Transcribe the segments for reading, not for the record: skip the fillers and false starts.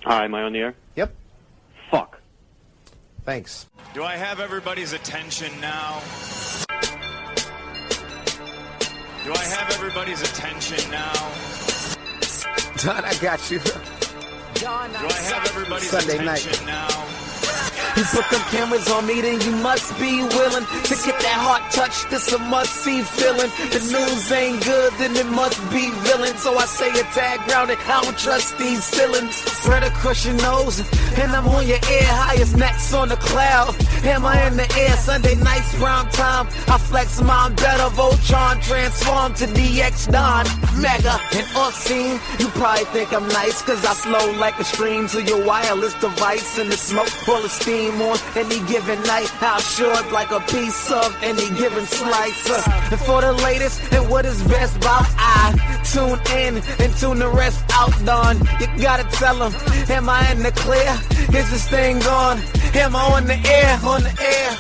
Hi, am I on the air? Yep. Fuck. Thanks. Do I have everybody's attention now? Do I have everybody's attention now? John, I got you. John, do I have everybody's Sunday attention night. now? You put them cameras on me, then you must be willing to get that heart touch. This a must-see feeling. The news ain't good, then it must be villain. So I say a tag grounded, I don't trust these ceilings. Spread across your nose, and I'm on your ear. Highest necks on the cloud. Am I in the air? Sunday nights, prime time. I flex mine better. Voltron transform to DX Don. Mega and off-scene. You probably think I'm nice, cause I slow like a stream to your wireless device. And the smoke full of steam on any given night. How short like a piece of any given slice. And for the latest and what is best about, I tune in and tune the rest out. Done. You gotta tell them, am I in the clear? Is this thing on? Am I on the air? On the air.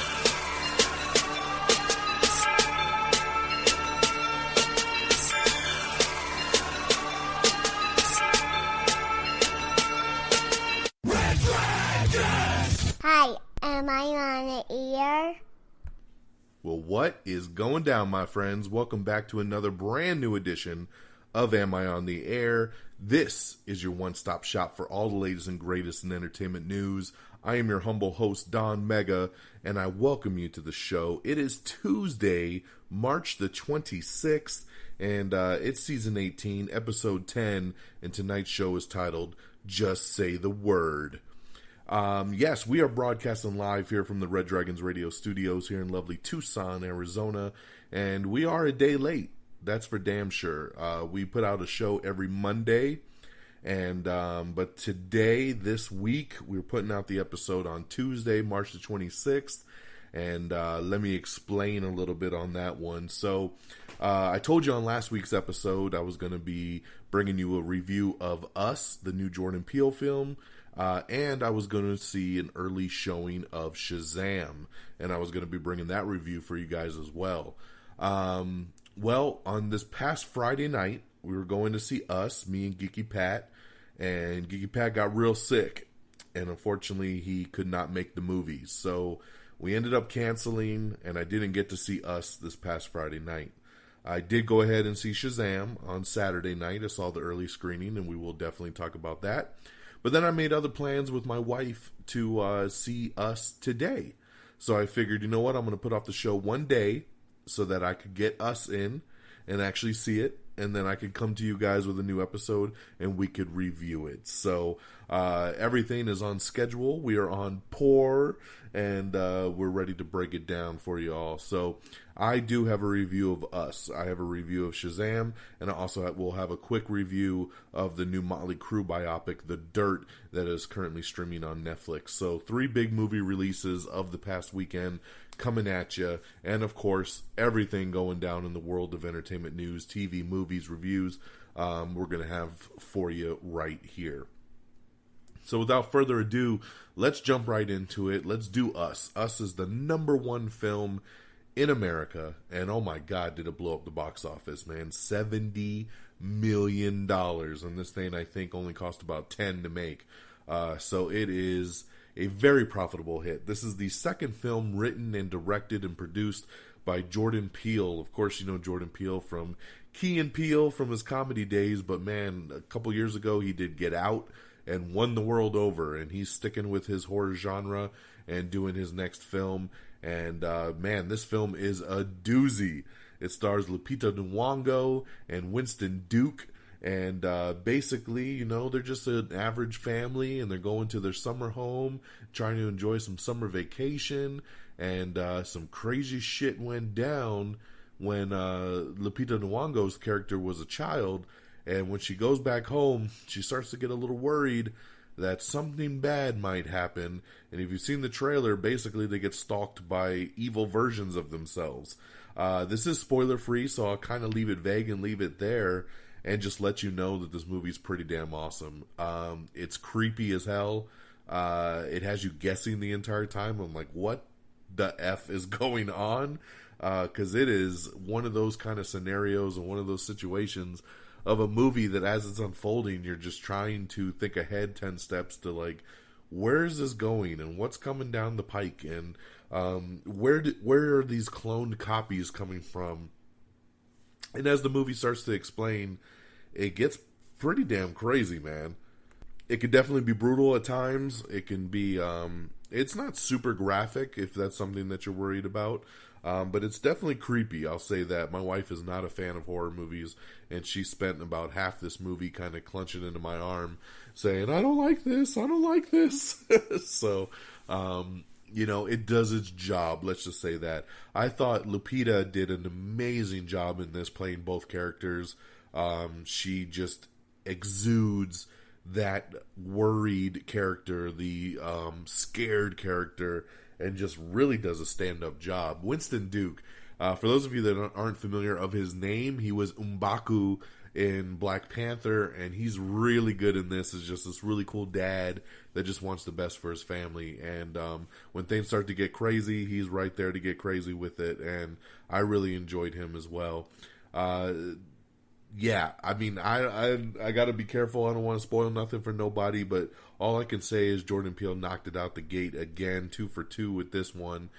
Hi, am I on the air? Well, what is going down, my friends? Welcome back to another brand new edition of Am I on the Air? This is your one-stop shop for all the latest and greatest in entertainment news. I am your humble host, Don Mega, and I welcome you to the show. It is Tuesday, March the 26th, and it's season 18, episode 10, and tonight's show is titled, Just Say the Word. Yes, we are broadcasting live here from the Red Dragons Radio Studios here in lovely Tucson, Arizona, and we are a day late. That's for damn sure. We put out a show every Monday, and but today, this week, we're putting out the episode on Tuesday, March the 26th, and let me explain a little bit on that one. So, I told you on last week's episode I was going to be bringing you a review of Us, the new Jordan Peele film, and I was going to see an early showing of Shazam, and I was going to be bringing that review for you guys as well. Well, on this past Friday night, we were going to see Us, me and Geeky Pat, and Geeky Pat got real sick, and unfortunately, he could not make the movie. So we ended up canceling, and I didn't get to see Us this past Friday night. I did go ahead and see Shazam on Saturday night. I saw the early screening, and we will definitely talk about that. But then I made other plans with my wife to see Us today. So I figured, you know what, I'm going to put off the show one day so that I could get Us in and actually see it. And then I could come to you guys with a new episode and we could review it. So everything is on schedule. We are on pour and we're ready to break it down for you all. So I do have a review of Us. I have a review of Shazam, and I also will have a quick review of the new Motley Crue biopic, The Dirt, that is currently streaming on Netflix. So 3 big movie releases of the past weekend coming at you, and of course everything going down in the world of entertainment news, TV, movies, reviews, we're going to have for you right here. So without further ado, let's jump right into it. Let's do Us. Us is the #1 film in America, and oh my god, did it blow up the box office, man. $70 million, and this thing I think only cost about 10 to make. So it is a very profitable hit. This is the second film written and directed and produced by Jordan Peele. Of course, you know Jordan Peele from Key and Peele from his comedy days, but man, a couple years ago he did Get Out and won the world over, and he's sticking with his horror genre and doing his next film. And man, this film is a doozy. It stars Lupita Nyong'o and Winston Duke, and basically, you know, they're just an average family, and they're going to their summer home, trying to enjoy some summer vacation, and some crazy shit went down when Lupita Nyong'o's character was a child, and when she goes back home, she starts to get a little worried that something bad might happen. And if you've seen the trailer, basically they get stalked by evil versions of themselves. This is spoiler free, so I'll kind of leave it vague and leave it there and just let you know that this movie's pretty damn awesome. It's creepy as hell. It has you guessing the entire time. I'm like, what the F is going on? Because it is one of those kind of scenarios and one of those situations of a movie that as it's unfolding, you're just trying to think ahead 10 steps to like, where is this going and what's coming down the pike, and where are these cloned copies coming from? And as the movie starts to explain, it gets pretty damn crazy, man. It could definitely be brutal at times. It can be, it's not super graphic if that's something that you're worried about. But it's definitely creepy, I'll say that. My wife is not a fan of horror movies, and she spent about half this movie kind of clenching into my arm, saying, I don't like this, I don't like this. So, you know, it does its job, let's just say that. I thought Lupita did an amazing job in this, playing both characters. She just exudes that worried character, the scared character, and just really does a stand-up job. Winston Duke, for those of you that aren't familiar of his name, he was M'Baku in Black Panther, and he's really good in this. Is just this really cool dad that just wants the best for his family. And when things start to get crazy, he's right there to get crazy with it, and I really enjoyed him as well. Yeah, I mean, I got to be careful. I don't want to spoil nothing for nobody, but all I can say is Jordan Peele knocked it out the gate again, 2 for 2 with this one.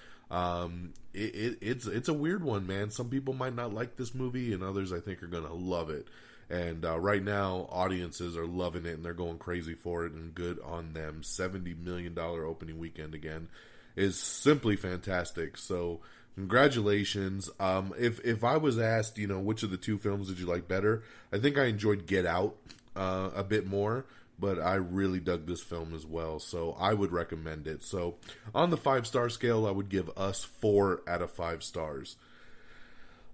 It's a weird one, man. Some people might not like this movie, and others I think are gonna love it. And right now, audiences are loving it, and they're going crazy for it, and good on them. $70 million opening weekend again is simply fantastic. So congratulations. If I was asked, you know, which of the two films did you like better, I think I enjoyed Get Out a bit more, but I really dug this film as well, so I would recommend it. So on the 5-star scale, I would give Us 4 out of 5 stars.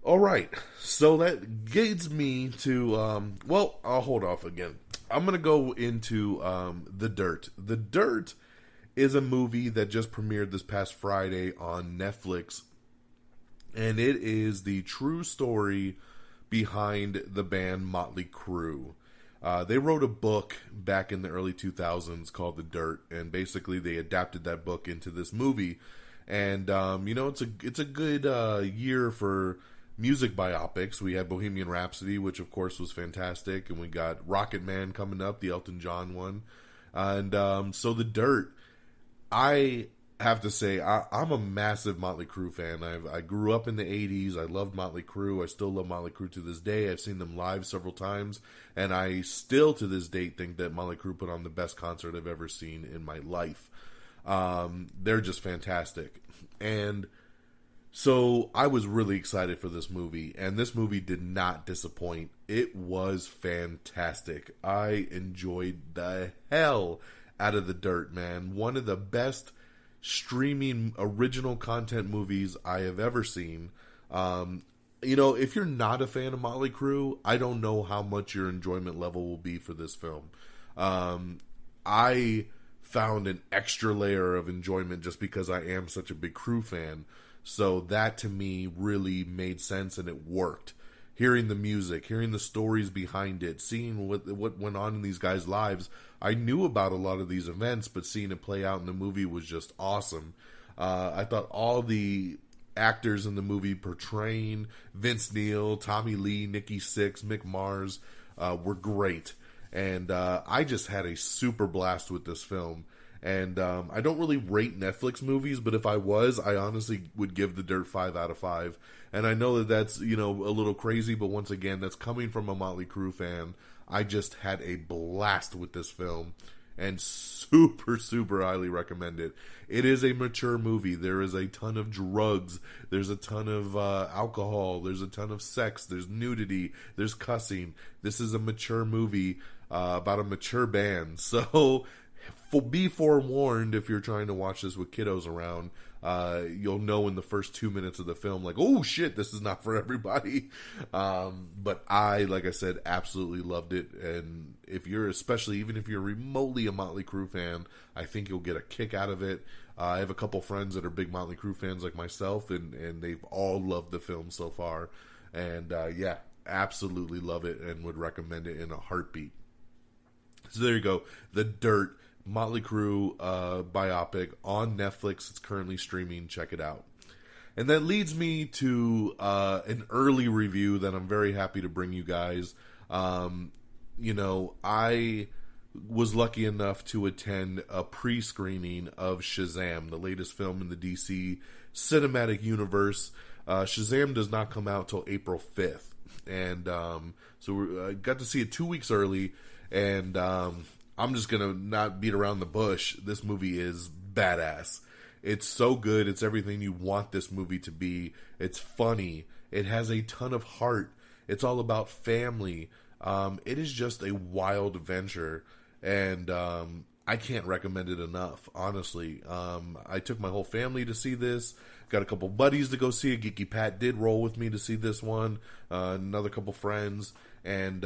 All right, so that gets me to, well, I'll hold off again. I'm going to go into The Dirt. The Dirt is a movie that just premiered this past Friday on Netflix, and it is the true story behind the band Motley Crue. They wrote a book back in the early 2000s called The Dirt, and basically they adapted that book into this movie. And you know, it's a good year for music biopics. We had Bohemian Rhapsody, which of course was fantastic, and we got Rocket Man coming up, the Elton John one. And so The Dirt, I have to say, I'm a massive Motley Crue fan. I grew up in the 80s. I loved Motley Crue. I still love Motley Crue to this day. I've seen them live several times, and I still to this date think that Motley Crue put on the best concert I've ever seen in my life. They're just fantastic. And so I was really excited for this movie, and this movie did not disappoint. It was fantastic. I enjoyed the hell out of The Dirt, man. One of the best streaming original content movies I have ever seen. You know, if you're not a fan of Motley Crue, I don't know how much your enjoyment level will be for this film. I found an extra layer of enjoyment just because I am such a big Crue fan. So that to me really made sense, and it worked. Hearing the music, hearing the stories behind it, seeing what went on in these guys' lives. I knew about a lot of these events, but seeing it play out in the movie was just awesome. I thought all the actors in the movie portraying Vince Neil, Tommy Lee, Nikki Sixx, Mick Mars were great. And I just had a super blast with this film. And I don't really rate Netflix movies, but if I was, I honestly would give The Dirt 5 out of 5. And I know that that's, you know, a little crazy, but once again, that's coming from a Motley Crue fan. I just had a blast with this film, and super, super highly recommend it. It is a mature movie. There is a ton of drugs. There's a ton of alcohol. There's a ton of sex. There's nudity. There's cussing. This is a mature movie about a mature band. So be forewarned if you're trying to watch this with kiddos around. You'll know in the first 2 minutes of the film, like, oh shit, this is not for everybody. But I, like I said, absolutely loved it. And if you're, especially even if you're remotely a Motley Crue fan, I think you'll get a kick out of it. I have a couple friends that are big Motley Crue fans like myself, and they've all loved the film so far. And yeah, absolutely love it and would recommend it in a heartbeat. So there you go. The Dirt, Motley Crue biopic on Netflix. It's currently streaming. Check it out. And that leads me to an early review that I'm very happy to bring you guys. I was lucky enough to attend a pre-screening of Shazam, the latest film in the DC cinematic universe. Shazam does not come out till April 5th. And so we got to see it 2 weeks early. And I'm just going to not beat around the bush. This movie is badass. It's so good. It's everything you want this movie to be. It's funny. It has a ton of heart. It's all about family. It is just a wild adventure. And I can't recommend it enough, honestly. I took my whole family to see this. Got a couple buddies to go see it. Geeky Pat did roll with me to see this one. Another couple friends. And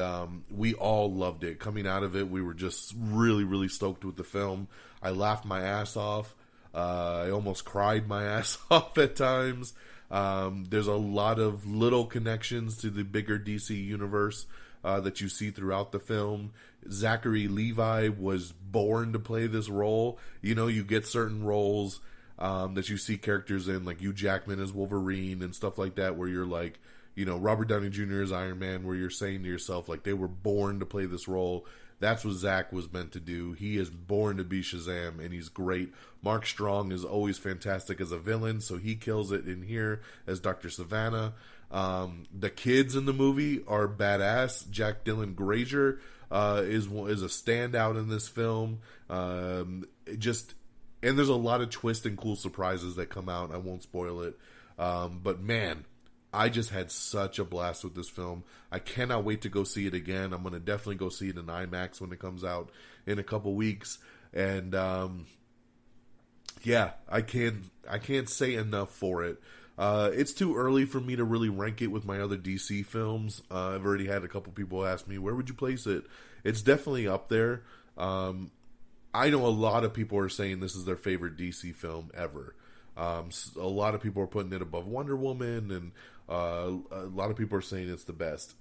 we all loved it. Coming out of it, we were just really, really stoked with the film. I laughed my ass off. I almost cried my ass off at times. There's a lot of little connections to the bigger DC universe that you see throughout the film. Zachary Levi was born to play this role. You get certain roles that you see characters in, like Hugh Jackman as Wolverine and stuff like that, where you're like, Robert Downey Jr. as Iron Man, where you're saying to yourself, like, they were born to play this role. That's what Zach was meant to do. He is born to be Shazam, and he's great. Mark Strong is always fantastic as a villain, so he kills it in here as Dr. Savannah. The kids in the movie are badass. Jack Dylan Grazer is a standout in this film. And there's a lot of twists and cool surprises that come out. I won't spoil it. But man, I just had such a blast with this film. I cannot wait to go see it again. I'm going to definitely go see it in IMAX when it comes out in a couple weeks. And I can't say enough for it. It's too early for me to really rank it with my other DC films. I've already had a couple people ask me, where would you place it? It's definitely up there. I know a lot of people are saying this is their favorite DC film ever. A lot of people are putting it above Wonder Woman, and a lot of people are saying it's the best.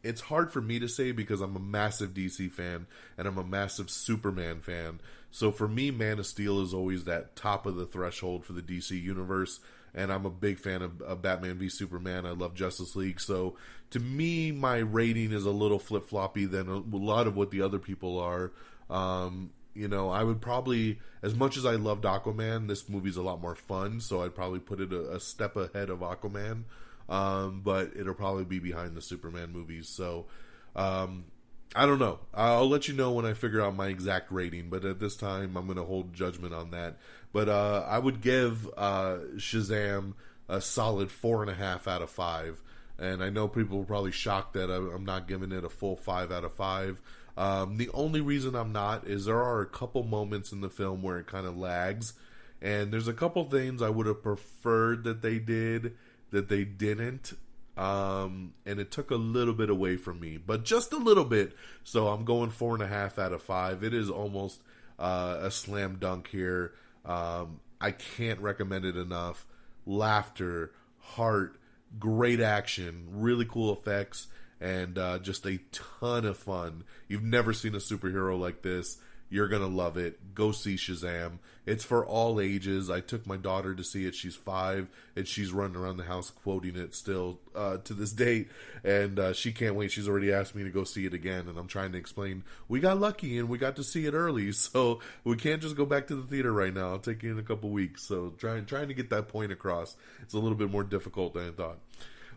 It's hard for me to say because I'm a massive DC fan, and I'm a massive Superman fan. So for me, Man of Steel is always that top of the threshold for the DC universe, and I'm a big fan of Batman v Superman. I love Justice League. So to me, my rating is a little flip-floppy than a lot of what the other people are. I would probably, as much as I loved Aquaman, this movie's a lot more fun, so I'd probably put it a step ahead of Aquaman, but it'll probably be behind the Superman movies, so I don't know. I'll let you know when I figure out my exact rating, but at this time, I'm going to hold judgment on that. But I would give Shazam a solid 4.5 out of 5, and I know people are probably shocked that I'm not giving it a full 5 out of 5. The only reason I'm not is there are a couple moments in the film where it kind of lags, and there's a couple things I would have preferred that they did that they didn't, and it took a little bit away from me, but just a little bit. So I'm going 4.5 out of 5. It is almost a slam dunk here. I can't recommend it enough. Laughter, heart, great action, really cool effects, and just a ton of fun. You've never seen a superhero like this. You're going to love it. Go see Shazam. It's for all ages. I took my daughter to see it. She's 5, and she's running around the house quoting it still to this date, and she can't wait. She's already asked me to go see it again, and I'm trying to explain, we got lucky, and we got to see it early, so we can't just go back to the theater right now. I'll take you in a couple weeks, so trying to get that point across. It's a little bit more difficult than I thought.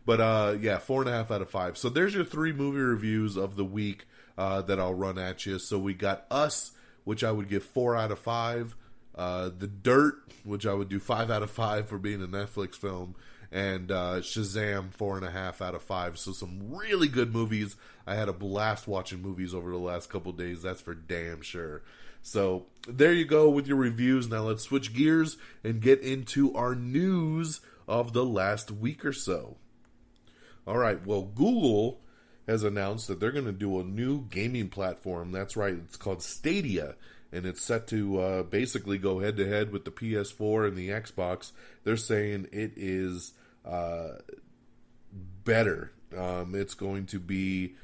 But 4.5 out of 5. So there's your 3 movie reviews of the week that I'll run at you. So we got Us, which I would give 4 out of 5. The Dirt, which I would do 5 out of 5 for being a Netflix film. And Shazam, 4.5 out of 5. So some really good movies. I had a blast watching movies over the last couple days. That's for damn sure. So there you go with your reviews. Now let's switch gears and get into our news of the last week or so. All right, well, Google has announced that they're going to do a new gaming platform. That's right, it's called Stadia, and it's set to basically go head-to-head with the PS4 and the Xbox. They're saying it is better. It's going to be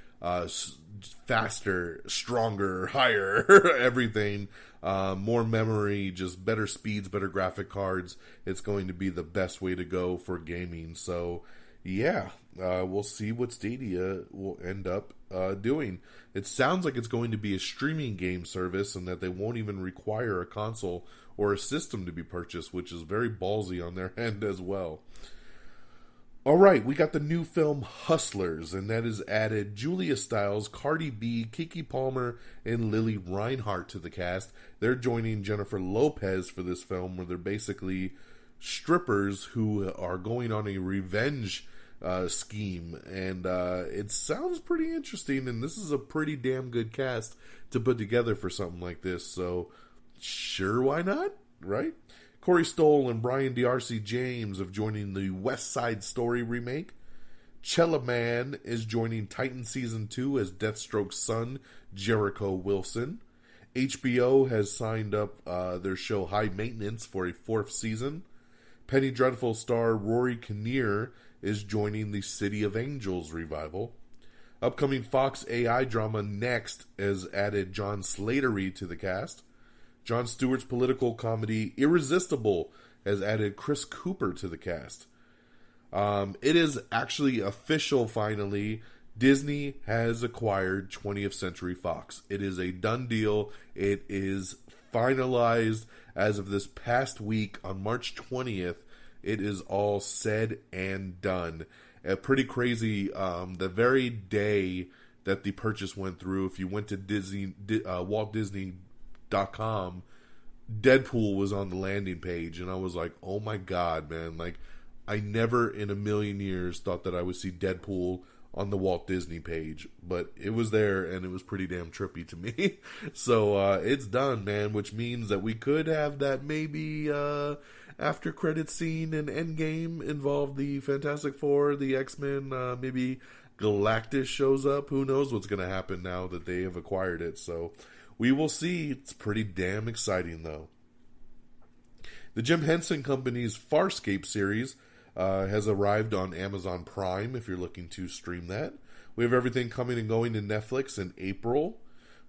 faster, stronger, higher, everything, more memory, just better speeds, better graphic cards. It's going to be the best way to go for gaming. So, yeah, we'll see what Stadia will end up doing. It sounds like it's going to be a streaming game service and that they won't even require a console or a system to be purchased, which is very ballsy on their end as well. All right, we got the new film Hustlers, and that has added Julia Stiles, Cardi B, Keke Palmer, and Lily Reinhart to the cast. They're joining Jennifer Lopez for this film, where they're basically strippers who are going on a revenge scheme, and it sounds pretty interesting, and this is a pretty damn good cast to put together for something like this, so sure, why not, right? Corey Stoll and Brian D'Arcy James of joining the West Side Story remake. Chella Man is joining Titan Season 2 as Deathstroke's son, Jericho Wilson. HBO has signed up their show High Maintenance for a 4th season. Penny Dreadful star Rory Kinnear is joining the City of Angels revival. Upcoming Fox AI drama Next has added John Slattery to the cast. Jon Stewart's political comedy Irresistible has added Chris Cooper to the cast. It is actually official, finally. Disney has acquired 20th Century Fox. It is a done deal. It is finalized as of this past week on March 20th. It is all said and done. Pretty crazy. The very day that the purchase went through, if you went to Walt Disney.com, Deadpool was on the landing page, and I was like, oh my god, man, like, I never in a million years thought that I would see Deadpool on the Walt Disney page, but it was there, and it was pretty damn trippy to me. So it's done, man, which means that we could have that maybe after credit scene in Endgame involve the Fantastic Four, the X-Men, maybe Galactus shows up. Who knows what's going to happen now that they have acquired it, so we will see. It's pretty damn exciting, though. The Jim Henson Company's Farscape series has arrived on Amazon Prime, if you're looking to stream that. We have everything coming and going to Netflix in April.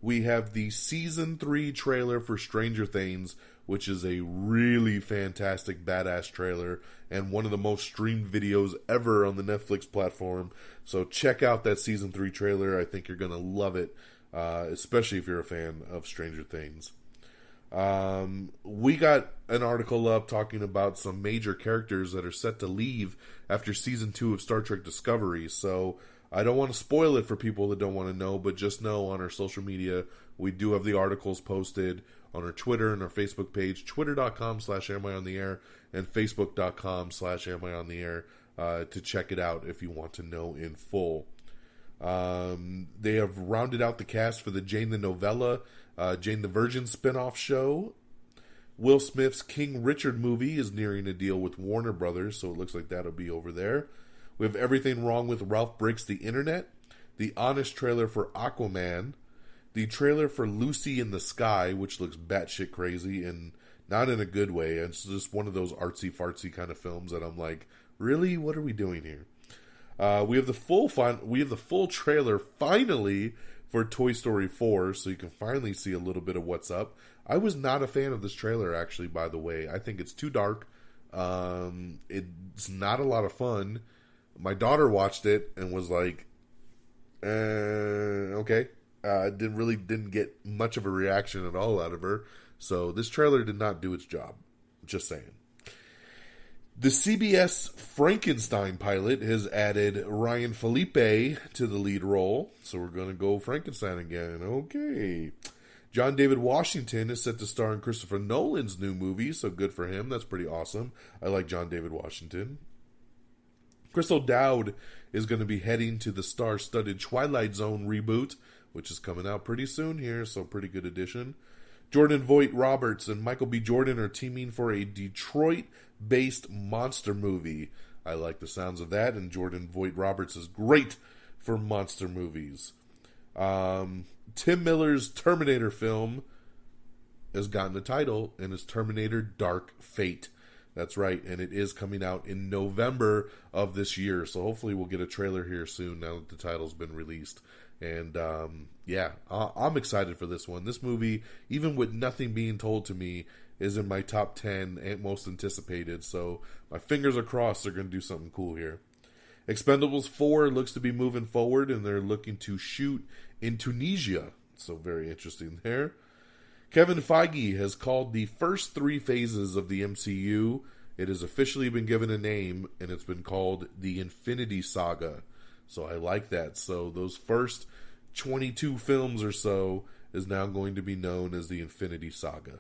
We have the Season 3 trailer for Stranger Things, which is a really fantastic, badass trailer, and one of the most streamed videos ever on the Netflix platform. So check out that Season 3 trailer. I think you're going to love it. Especially if you're a fan of Stranger Things. We got an article up talking about some major characters that are set to leave after Season 2 of Star Trek Discovery, so I don't want to spoil it for people that don't want to know, but just know on our social media, we do have the articles posted on our Twitter and our Facebook page, twitter.com/amiontheair and facebook.com/amiontheair, to check it out if you want to know in full. They have rounded out the cast for the Jane the Novella, Jane the Virgin spinoff show. Will Smith's King Richard movie is nearing a deal with Warner Brothers, so it looks like that'll be over there. We have Everything Wrong with Ralph Breaks the Internet, the Honest trailer for Aquaman, the trailer for Lucy in the Sky, which looks batshit crazy and not in a good way. It's just one of those artsy-fartsy kind of films that I'm like, really? What are we doing here? We have the full trailer finally for Toy Story 4, so you can finally see a little bit of what's up. I was not a fan of this trailer, actually, by the way. I think it's too dark. It's not a lot of fun. My daughter watched it and was like, okay. Didn't get much of a reaction at all out of her. So this trailer did not do its job. Just saying. The CBS Frankenstein pilot has added Ryan Felipe to the lead role, so we're going to go Frankenstein again. Okay. John David Washington is set to star in Christopher Nolan's new movie, so good for him. That's pretty awesome. I like John David Washington. Crystal Dowd is going to be heading to the star-studded Twilight Zone reboot, which is coming out pretty soon here, so pretty good addition. Jordan Voight Roberts and Michael B. Jordan are teaming for a Detroit-based monster movie. I like the sounds of that, and Jordan Voight Roberts is great for monster movies. Tim Miller's Terminator film has gotten a title, and it's Terminator Dark Fate. That's right, and it is coming out in November of this year, so hopefully we'll get a trailer here soon now that the title's been released. And yeah, I'm excited for this one. This movie, even with nothing being told to me, is in my top 10 and most anticipated, so my fingers are crossed they're going to do something cool here. Expendables 4 looks to be moving forward, and they're looking to shoot in Tunisia. So very interesting there. Kevin Feige has called the first 3 phases of the MCU. It has officially been given a name, and it's been called the Infinity Saga. So I like that. So those first 22 films or so is now going to be known as the Infinity Saga.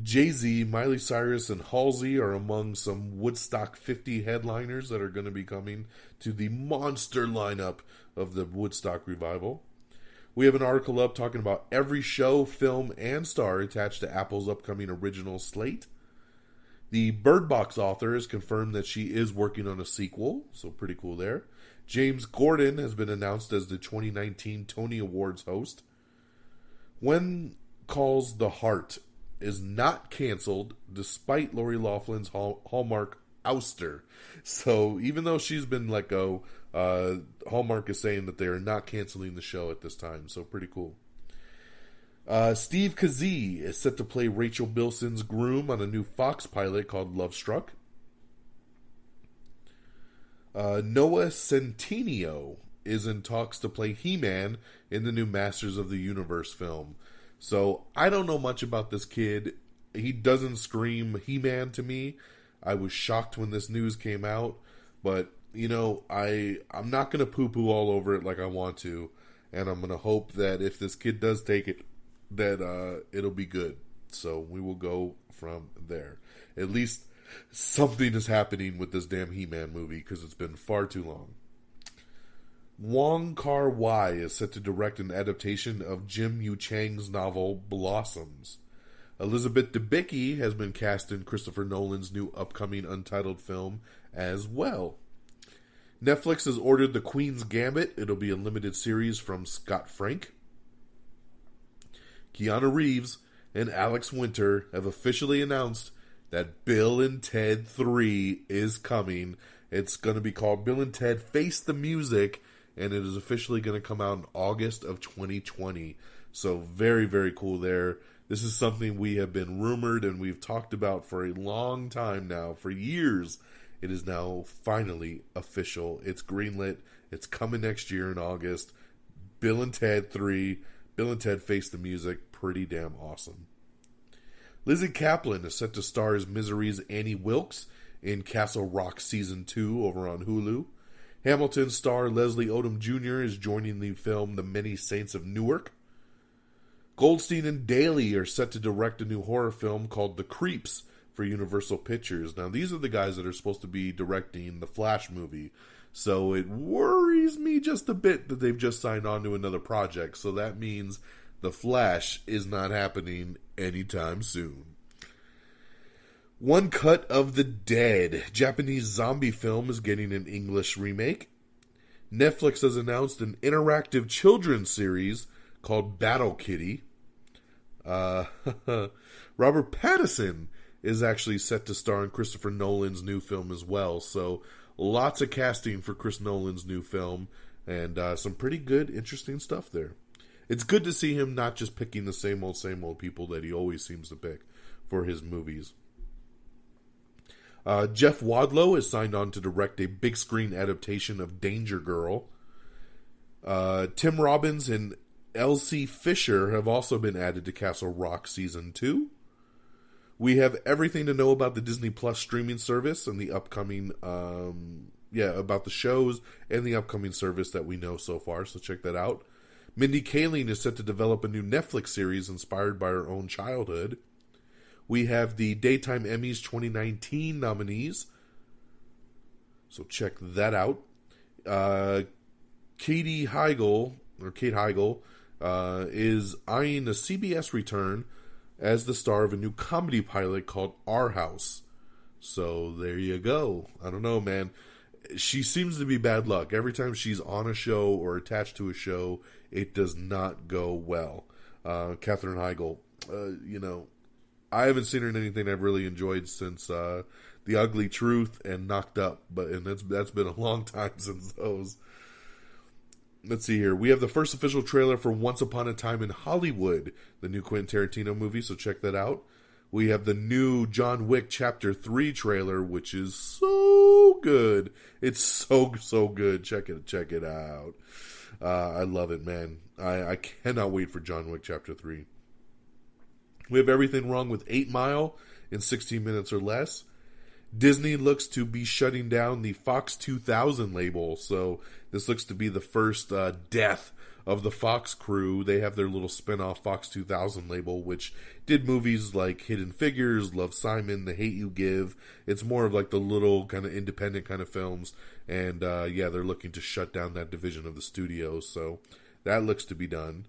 Jay-Z, Miley Cyrus, and Halsey are among some Woodstock 50 headliners that are going to be coming to the monster lineup of the Woodstock revival. We have an article up talking about every show, film, and star attached to Apple's upcoming original slate. The Bird Box author has confirmed that she is working on a sequel, so pretty cool there. James Gordon has been announced as the 2019 Tony Awards host. When Calls the Heart is not canceled, despite Lori Loughlin's Hallmark ouster. So even though she's been let go, Hallmark is saying that they are not canceling the show at this time. So pretty cool. Steve Kazee is set to play Rachel Bilson's groom on a new Fox pilot called Love Struck. Noah Centineo is in talks to play He-Man in the new Masters of the Universe film. So I don't know much about this kid. He doesn't scream He-Man to me. I was shocked when this news came out, but you know, I'm not going to poo-poo all over it like I want to, and I'm going to hope that if this kid does take it, that it'll be good. So we will go from there. At least something is happening with this damn He-Man movie, because it's been far too long. Wong Kar-wai is set to direct an adaptation of Jim Yu Chang's novel Blossoms. Elizabeth Debicki has been cast in Christopher Nolan's new upcoming untitled film as well. Netflix has ordered The Queen's Gambit. It'll be a limited series from Scott Frank. Keanu Reeves and Alex Winter have officially announced that Bill and Ted 3 is coming. It's going to be called Bill and Ted Face the Music, and it is officially going to come out in August of 2020. So very, very cool there. This is something we have been rumored and we've talked about for a long time now, for years. It is now finally official. It's greenlit. It's coming next year in August. Bill and Ted 3, Bill and Ted Face the Music, pretty damn awesome. Lizzie Kaplan is set to star as Misery's Annie Wilkes in Castle Rock Season 2 over on Hulu. Hamilton star Leslie Odom Jr. is joining the film The Many Saints of Newark. Goldstein and Daly are set to direct a new horror film called The Creeps for Universal Pictures. Now, these are the guys that are supposed to be directing the Flash movie, so it worries me just a bit that they've just signed on to another project, so that means The Flash is not happening anytime soon. One Cut of the Dead, Japanese zombie film, is getting an English remake. Netflix has announced an interactive children's series called Battle Kitty. Robert Pattinson is actually set to star in Christopher Nolan's new film as well. So lots of casting for Chris Nolan's new film, and some pretty good, interesting stuff there. It's good to see him not just picking the same old people that he always seems to pick for his movies. Jeff Wadlow is signed on to direct a big screen adaptation of Danger Girl. Tim Robbins and Elsie Fisher have also been added to Castle Rock Season 2. We have everything to know about the Disney Plus streaming service and the upcoming, about the shows and the upcoming service that we know so far, so check that out. Mindy Kaling is set to develop a new Netflix series inspired by her own childhood. We have the Daytime Emmys 2019 nominees, so check that out. Kate Heigl is eyeing a CBS return as the star of a new comedy pilot called Our House. So there you go. I don't know, man. She seems to be bad luck. Every time she's on a show or attached to a show, it does not go well. Katherine Heigl, I haven't seen her in anything I've really enjoyed since The Ugly Truth and Knocked Up, and that's been a long time since those. Let's see here. We have the first official trailer for Once Upon a Time in Hollywood, the new Quentin Tarantino movie, so check that out. We have the new John Wick Chapter 3 trailer, which is so good. It's so good. Check it out. I love it, man. I cannot wait for John Wick Chapter 3. We have Everything Wrong with 8 Mile in 16 minutes or less. Disney looks to be shutting down the Fox 2000 label, so this looks to be the first death of the Fox crew. They have their little spin-off Fox 2000 label, which did movies like Hidden Figures, Love, Simon, The Hate U Give. It's more of like the little kind of independent kind of films, and they're looking to shut down that division of the studio, so that looks to be done.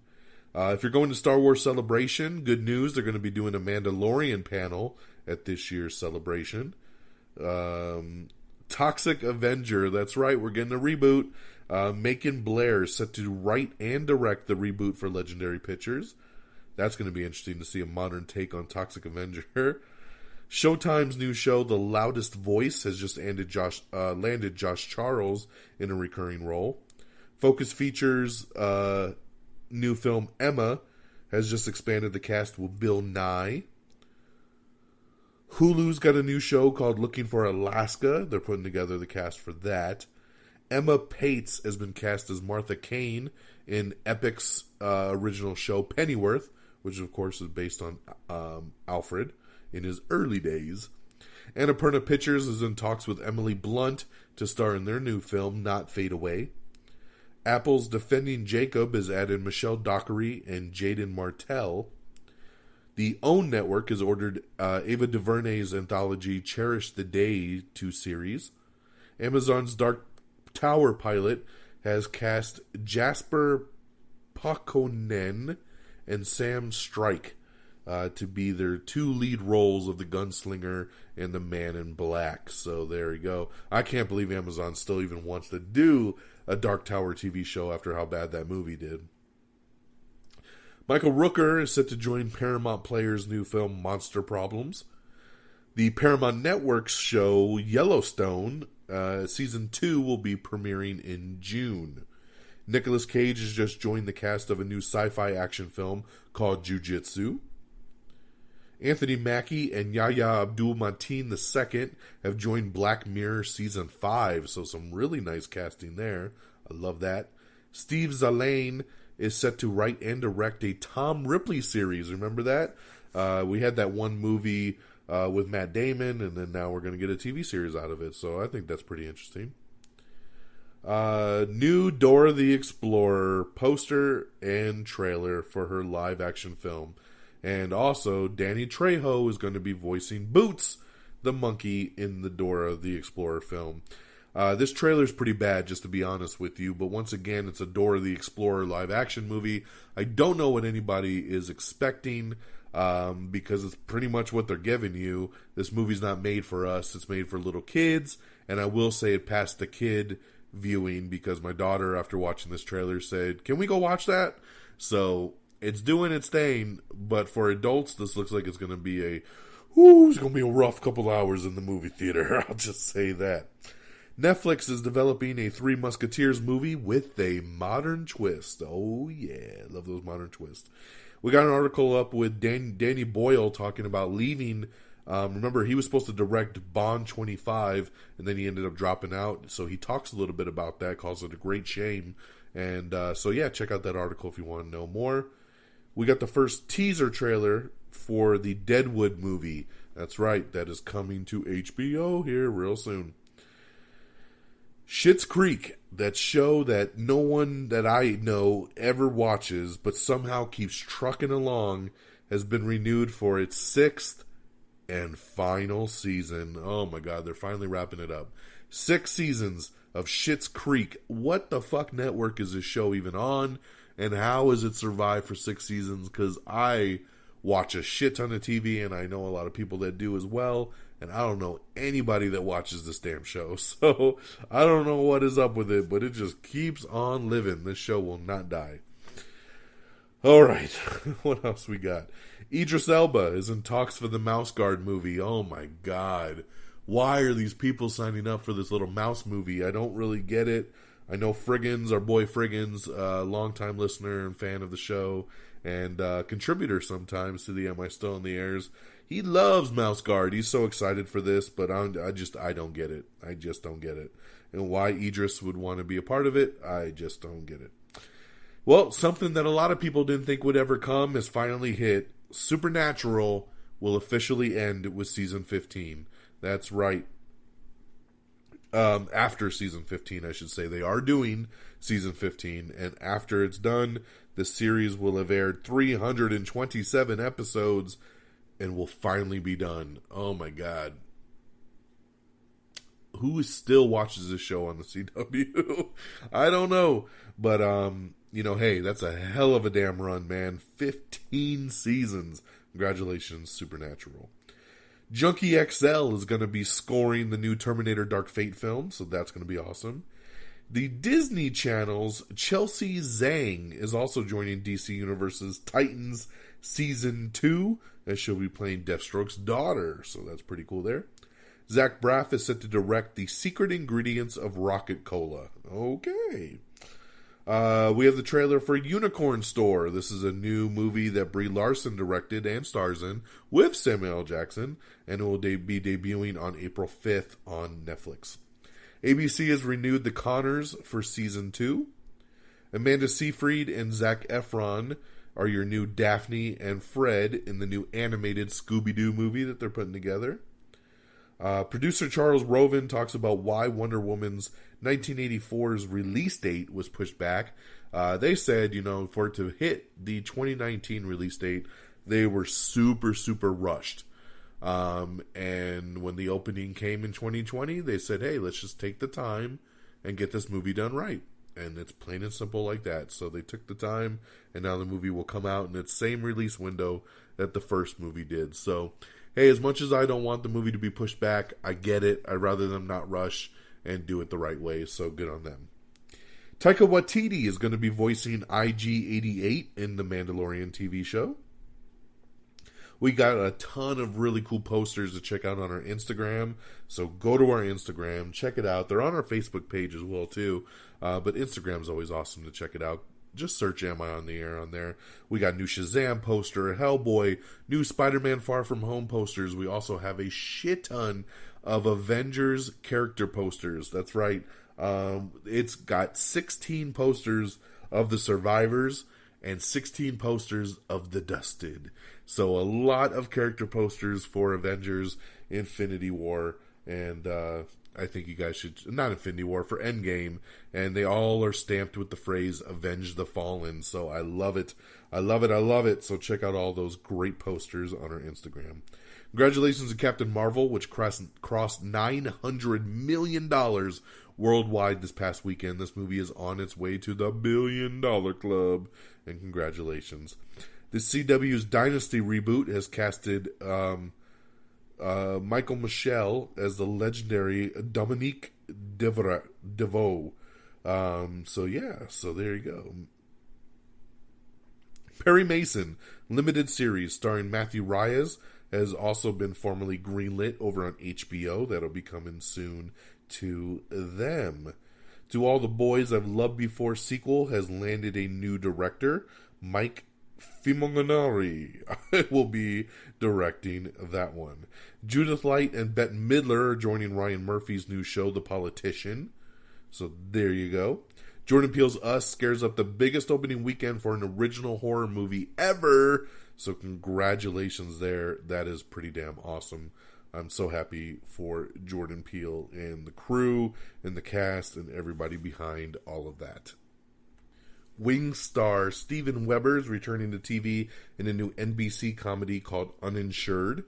If you're going to Star Wars Celebration, good news, they're going to be doing a Mandalorian panel at this year's Celebration. Toxic Avenger, that's right, we're getting a reboot. Macon Blair is set to write and direct the reboot for Legendary Pictures. That's going to be interesting to see a modern take on Toxic Avenger. Showtime's new show, The Loudest Voice, has just landed Josh Charles in a recurring role. Focus Features' new film Emma has just expanded the cast with Bill Nye. Hulu's got a new show called Looking for Alaska. They're putting together the cast for that. Emma Pates has been cast as Martha Kane in Epic's original show Pennyworth, which of course is based on Alfred in his early days. Annapurna Pictures is in talks with Emily Blunt to star in their new film Not Fade Away. Apple's Defending Jacob has added Michelle Dockery and Jaden Martell. The OWN network has ordered Ava DuVernay's anthology Cherish the Day 2 series. Amazon's Dark Tower pilot has cast Jasper Pakonen and Sam Strike to be their two lead roles of the gunslinger and the man in black. So there you go. I can't believe Amazon still even wants to do a Dark Tower TV show after how bad that movie did. Michael Rooker is set to join Paramount Players' new film Monster Problems. The Paramount Network's show Yellowstone, Season 2 will be premiering in June. Nicolas Cage has just joined the cast of a new sci-fi action film called Jiu-Jitsu. Anthony Mackie and Yahya Abdul-Mateen II have joined Black Mirror Season 5, so some really nice casting there. I love that. Steve Zahn is set to write and direct a Tom Ripley series. Remember that? We had that one movie with Matt Damon, and then now we're going to get a TV series out of it, so I think that's pretty interesting. New Dora the Explorer poster and trailer for her live-action film. And also, Danny Trejo is going to be voicing Boots, the monkey, in the Dora the Explorer film. This trailer is pretty bad, just to be honest with you, but once again, it's a Dora the Explorer live-action movie. I don't know what anybody is expecting, because it's pretty much what they're giving you. This movie's not made for us, it's made for little kids, and I will say it passed the kid viewing, because my daughter, after watching this trailer, said, "Can we go watch that?" So, it's doing its thing, but for adults, this looks like it's going to be a rough couple hours in the movie theater. I'll just say that. Netflix is developing a Three Musketeers movie with a modern twist. Oh yeah, love those modern twists. We got an article up with Danny Boyle talking about leaving. Remember, he was supposed to direct Bond 25, and then he ended up dropping out. So he talks a little bit about that, calls it a great shame. And check out that article if you want to know more. We got the first teaser trailer for the Deadwood movie. That's right, that is coming to HBO here real soon. Schitt's Creek, that show that no one that I know ever watches, but somehow keeps trucking along, has been renewed for its 6th and final season. Oh my god, they're finally wrapping it up. 6 seasons of Schitt's Creek. What the fuck network is this show even on? And how has it survived for 6 seasons? Because I watch a shit ton of TV, and I know a lot of people that do as well. And I don't know anybody that watches this damn show. So I don't know what is up with it, but it just keeps on living. This show will not die. All right, what else we got? Idris Elba is in talks for the Mouse Guard movie. Oh my god. Why are these people signing up for this little mouse movie? I don't really get it. I know Friggins, our boy Friggins, longtime listener and fan of the show, and contributor sometimes to the Am I Still in the Airs. He loves Mouse Guard. He's so excited for this, but I don't get it. I just don't get it. And why Idris would want to be a part of it, I just don't get it. Well, something that a lot of people didn't think would ever come has finally hit. Supernatural will officially end with season 15. That's right. After season 15, I should say. They are doing season 15, and after it's done, the series will have aired 327 episodes and will finally be done. Oh my God. Who still watches this show on the CW? I don't know. But, hey, that's a hell of a damn run, man. 15 seasons. Congratulations, Supernatural. Junkie XL is going to be scoring the new Terminator Dark Fate film, so that's going to be awesome. The Disney Channel's Chelsea Zhang is also joining DC Universe's Titans Season 2, as she'll be playing Deathstroke's daughter, so that's pretty cool there. Zach Braff is set to direct The Secret Ingredients of Rocket Cola. Okay. We have the trailer for Unicorn Store. This is a new movie that Brie Larson directed and stars in with Samuel L. Jackson, and it will be debuting on April 5th on Netflix. ABC has renewed The Connors for Season 2. Amanda Seyfried and Zac Efron are your new Daphne and Fred in the new animated Scooby-Doo movie that they're putting together. Producer Charles Roven talks about why Wonder Woman's 1984's release date was pushed back. They said, for it to hit the 2019 release date, they were super, super rushed. And when the opening came in 2020, they said, hey, let's just take the time and get this movie done right. And it's plain and simple like that. So they took the time, and now the movie will come out in its same release window that the first movie did. So, hey, as much as I don't want the movie to be pushed back, I get it. I'd rather them not rush and do it the right way, so good on them. Taika Waititi is going to be voicing IG-88 in the Mandalorian TV show. We got a ton of really cool posters to check out on our Instagram, so go to our Instagram, check it out. They're on our Facebook page as well, too, but Instagram's always awesome to check it out. Just search Am I on the Air on there. We got new Shazam poster, Hellboy, new Spider-Man Far From Home posters. We also have a shit ton of Avengers character posters. That's right. It's got 16 posters of the survivors and 16 posters of the dusted. So a lot of character posters for Avengers Infinity War, and I think you guys should, not Infinity War, for Endgame, and they all are stamped with the phrase Avenge the Fallen. So I love it. I love it. I love it. So check out all those great posters on our Instagram. Congratulations to Captain Marvel, which crossed $900 million worldwide this past weekend. This movie is on its way to the $1 billion club, and congratulations. The CW's Dynasty reboot has casted Michael Michel as the legendary Dominique Deveau. So there you go. Perry Mason, limited series starring Matthew Reyes, has also been formally greenlit over on HBO. That'll be coming soon to them. To All the Boys I've Loved Before sequel has landed a new director. Mike Fimonari will be directing that one. Judith Light and Bette Midler are joining Ryan Murphy's new show, The Politician. So there you go. Jordan Peele's Us scares up the biggest opening weekend for an original horror movie ever. So congratulations there. That is pretty damn awesome. I'm so happy for Jordan Peele and the crew and the cast and everybody behind all of that. Wing star Steven Weber is returning to TV in a new NBC comedy called Uninsured.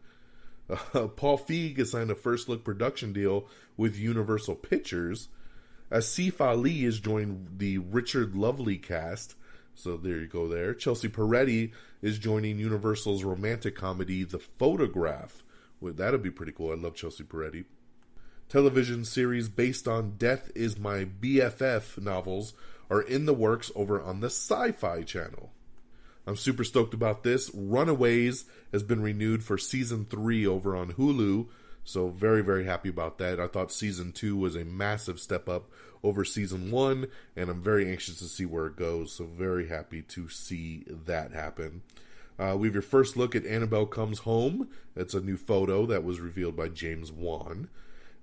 Paul Feig has signed a first-look production deal with Universal Pictures. Asif Ali is joining the Richard Lovely cast. So there you go there. Chelsea Peretti is joining Universal's romantic comedy The Photograph. Well, that'll be pretty cool. I love Chelsea Peretti. Television series based on Death Is My BFF novels are in the works over on the Sci-Fi Channel. I'm super stoked about this. Runaways has been renewed for season 3 over on Hulu. So very, very happy about that. I thought season 2 was a massive step up over season 1, and I'm very anxious to see where it goes. So very happy to see that happen. We have your first look at Annabelle Comes Home. That's a new photo that was revealed by James Wan.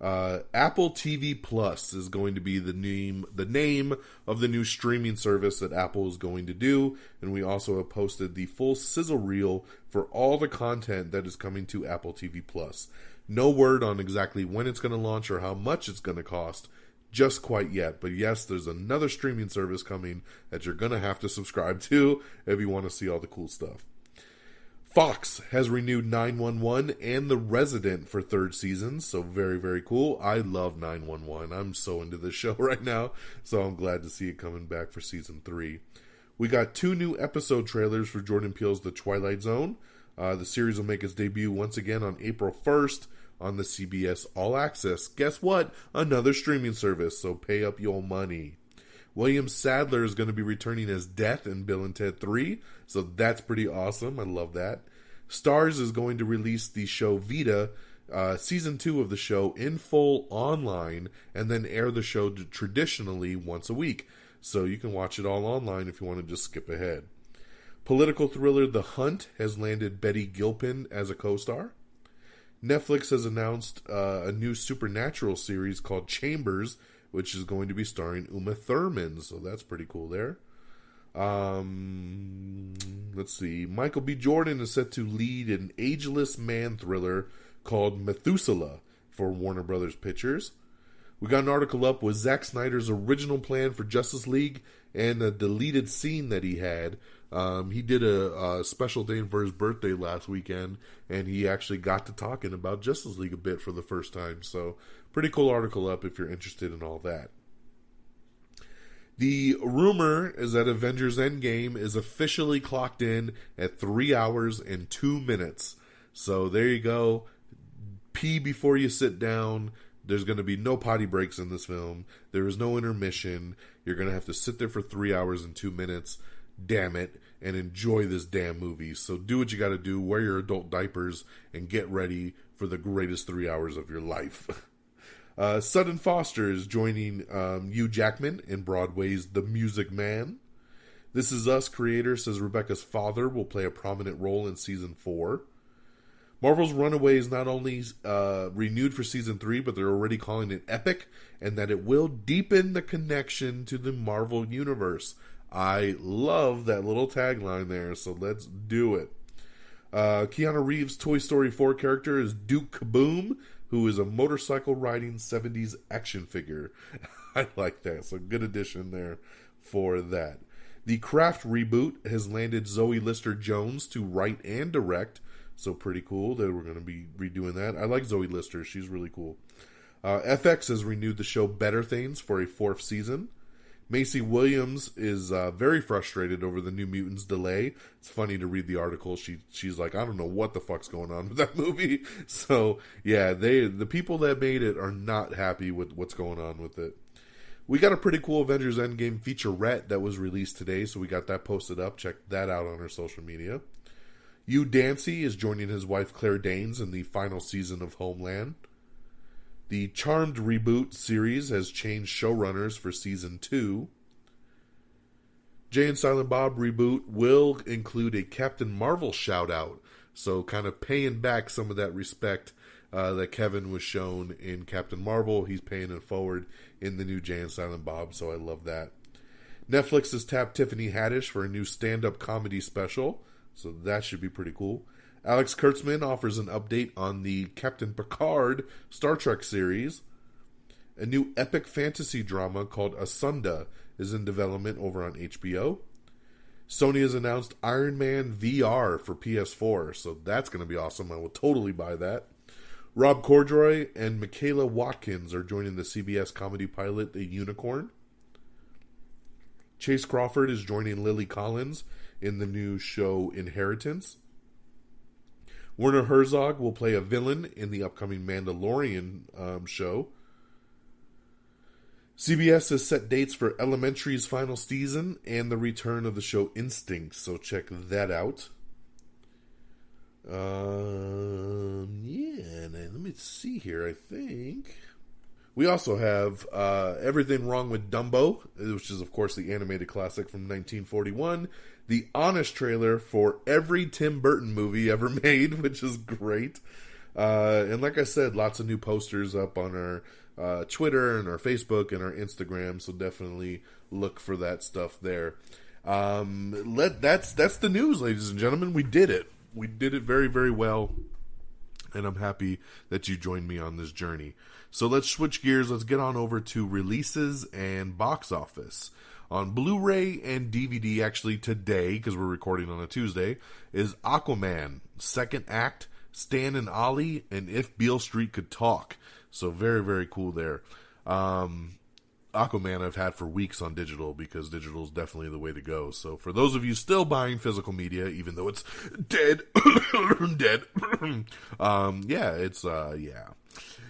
Apple TV Plus is going to be the name of the new streaming service that Apple is going to do, and we also have posted the full sizzle reel for all the content that is coming to Apple TV Plus. No word on exactly when it's going to launch or how much it's going to cost just quite yet, but yes, there's another streaming service coming that you're going to have to subscribe to if you want to see all the cool stuff. Fox has renewed 911 and The Resident for 3rd seasons, so very, very cool. I love 911. I'm so into this show right now, so I'm glad to see it coming back for season 3. We got 2 new episode trailers for Jordan Peele's The Twilight Zone. The series will make its debut once again on April 1st on the CBS All Access. Guess what? Another streaming service, so pay up your money. William Sadler is going to be returning as Death in Bill and Ted 3, so that's pretty awesome. I love that. Starz is going to release the show Vita, season 2 of the show in full online, and then air the show traditionally once a week. So you can watch it all online if you want to just skip ahead. Political thriller The Hunt has landed Betty Gilpin as a co-star. Netflix has announced a new supernatural series called Chambers, which is going to be starring Uma Thurman, so that's pretty cool there. Let's see. Michael B. Jordan is set to lead an ageless man thriller called Methuselah for Warner Brothers Pictures. We got an article up with Zack Snyder's original plan for Justice League and a deleted scene that he had. He did a special thing for his birthday last weekend, and he actually got to talking about Justice League a bit for the first time. So, pretty cool article up if you're interested in all that. The rumor is that Avengers Endgame is officially clocked in at 3 hours and 2 minutes. So there you go. Pee before you sit down. There's going to be no potty breaks in this film. There is no intermission. You're going to have to sit there for 3 hours and 2 minutes. Damn it. And enjoy this damn movie. So do what you got to do. Wear your adult diapers and get ready for the greatest 3 hours of your life. Sutton Foster is joining Hugh Jackman in Broadway's The Music Man. This Is Us creator says Rebecca's father will play a prominent role in Season 4. Marvel's Runaways not only renewed for Season 3, but they're already calling it epic, and that it will deepen the connection to the Marvel Universe. I love that little tagline there, so let's do it. Keanu Reeves' Toy Story 4 character is Duke Kaboom, who is a motorcycle-riding 70s action figure. I like that. So good addition there for that. The Craft reboot has landed Zoe Lister-Jones to write and direct. So pretty cool that we're going to be redoing that. I like Zoe Lister. She's really cool. FX has renewed the show Better Things for a 4th season. Macy Williams is very frustrated over the New Mutants delay. It's funny to read the article. She's like, I don't know what the fuck's going on with that movie. So, yeah, the people that made it are not happy with what's going on with it. We got a pretty cool Avengers Endgame featurette that was released today, so we got that posted up. Check that out on our social media. Hugh Dancy is joining his wife Claire Danes in the final season of Homeland. The Charmed reboot series has changed showrunners for Season 2. Jay and Silent Bob reboot will include a Captain Marvel shout-out, so kind of paying back some of that respect that Kevin was shown in Captain Marvel. He's paying it forward in the new Jay and Silent Bob, so I love that. Netflix has tapped Tiffany Haddish for a new stand-up comedy special, so that should be pretty cool. Alex Kurtzman offers an update on the Captain Picard Star Trek series. A new epic fantasy drama called Asunda is in development over on HBO. Sony has announced Iron Man VR for PS4, so that's going to be awesome. I will totally buy that. Rob Corddry and Michaela Watkins are joining the CBS comedy pilot The Unicorn. Chase Crawford is joining Lily Collins in the new show Inheritance. Werner Herzog will play a villain in the upcoming Mandalorian show. CBS has set dates for Elementary's final season and the return of the show Instinct, so check that out. Let me let's see here. I think we also have Everything Wrong with Dumbo, which is, of course, the animated classic from 1941. The honest trailer for every Tim Burton movie ever made, which is great. And like I said, lots of new posters up on our Twitter and our Facebook and our Instagram, so definitely look for that stuff there. That's the news, ladies and gentlemen. We did it. We did it very, very well, and I'm happy that you joined me on this journey. So let's switch gears. Let's get on over to releases and box office. On Blu-ray and DVD, actually today, because we're recording on a Tuesday, is Aquaman, second act, Stan and Ollie, and If Beale Street Could Talk. So very, very cool there. Aquaman I've had for weeks on digital, because digital is definitely the way to go. So for those of you still buying physical media, even though it's dead, yeah.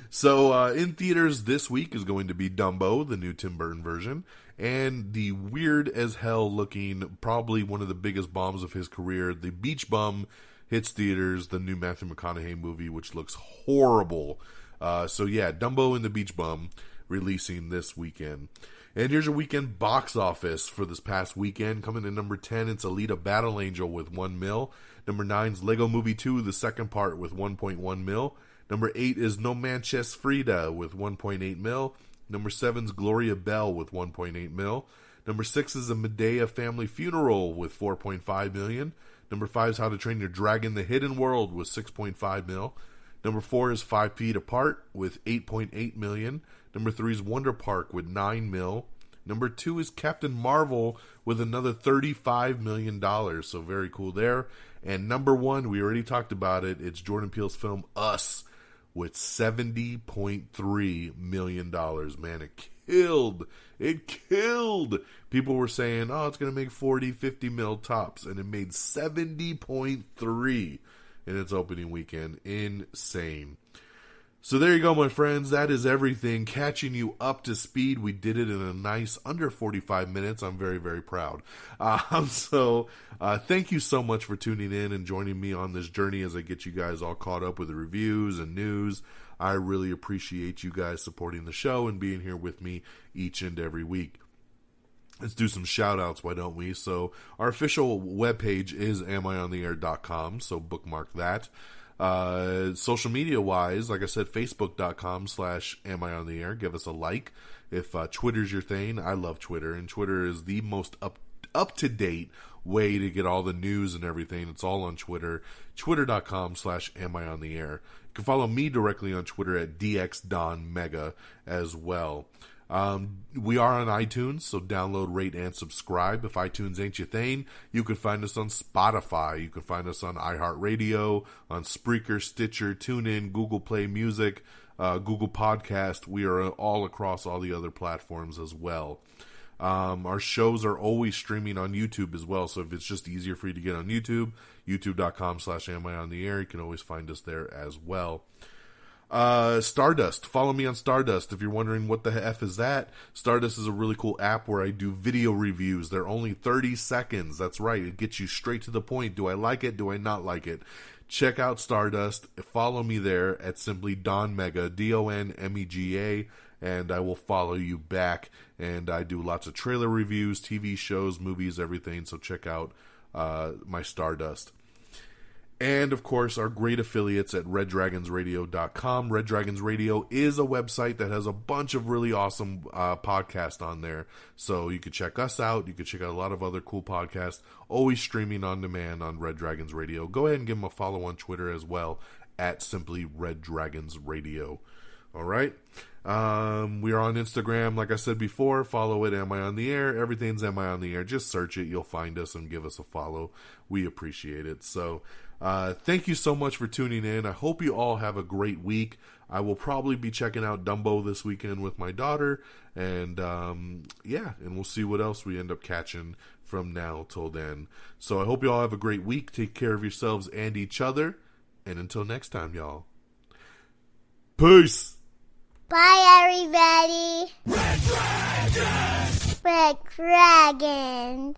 So in theaters this week is going to be Dumbo, the new Tim Burton version, and the weird as hell looking, probably one of the biggest bombs of his career, The Beach Bum, hits theaters, the new Matthew McConaughey movie, which looks horrible. So yeah, Dumbo and The Beach Bum releasing this weekend. And here's your weekend box office for this past weekend. Coming in number 10, it's Alita Battle Angel with 1 mil. Number 9 is Lego Movie 2, the second part, with 1.1 mil. Number 8 is No Manches Frida with 1.8 mil. Number 7 is Gloria Bell with 1.8 mil. Number 6 is A Medea Family Funeral with 4.5 million. Number 5 is How to Train Your Dragon The Hidden World with 6.5 mil. Number 4 is 5 Feet Apart with 8.8 million. Number 3 is Wonder Park with 9 mil. Number 2 is Captain Marvel with another $35 million. So very cool there. And number 1, we already talked about it. It's Jordan Peele's film Us with $70.3 million. Man, it killed. It killed. People were saying, oh, it's going to make 40, 50 mil tops. And it made 70.3 in its opening weekend. Insane. So there you go, my friends. That is everything. Catching you up to speed. We did it in a nice under 45 minutes. I'm very, very proud. Thank you so much for tuning in and joining me on this journey as I get you guys all caught up with the reviews and news. I really appreciate you guys supporting the show and being here with me each and every week. Let's do some shout outs, why don't we? So our official webpage is amiontheair.com, so bookmark that. Social media wise, like I said, facebook.com/amiontheair. Give us a like. If Twitter's your thing, I love Twitter, and Twitter is the most up to date way to get all the news and everything. It's all on Twitter. Twitter.com/amiontheair. You can follow me directly on Twitter at DXDonMega as well. We are on iTunes, so download, rate, and subscribe. If iTunes ain't your thing, you can find us on Spotify. You can find us on iHeartRadio, on Spreaker, Stitcher, TuneIn, Google Play Music, Google Podcast. We are all across all the other platforms as well. Our shows are always streaming on YouTube as well, so if it's just easier for you to get on YouTube, youtube.com/amiontheair, you can always find us there as well. Stardust. Follow me on Stardust. If you're wondering what the F is that, Stardust is a really cool app where I do video reviews. They're only 30 seconds. That's right. It gets you straight to the point. Do I like it? Do I not like it? Check out Stardust. Follow me there at simply Don Mega, DONMEGA, and I will follow you back. And I do lots of trailer reviews, TV shows, movies, everything. So check out my Stardust. And, of course, our great affiliates at RedDragonsRadio.com. Red Dragons Radio is a website that has a bunch of really awesome podcasts on there. So you can check us out. You can check out a lot of other cool podcasts, always streaming on demand on Red Dragons Radio. Go ahead and give them a follow on Twitter as well, at simply Red Dragons Radio. All right? We are on Instagram, like I said before. Follow it, Am I on the Air? Everything's Am I on the Air. Just search it. You'll find us and give us a follow. We appreciate it. So, thank you so much for tuning in. I hope you all have a great week. I will probably be checking out Dumbo this weekend with my daughter. And, and we'll see what else we end up catching from now till then. So I hope you all have a great week. Take care of yourselves and each other. And until next time, y'all. Peace! Bye, everybody. Red Dragons! Red Dragons.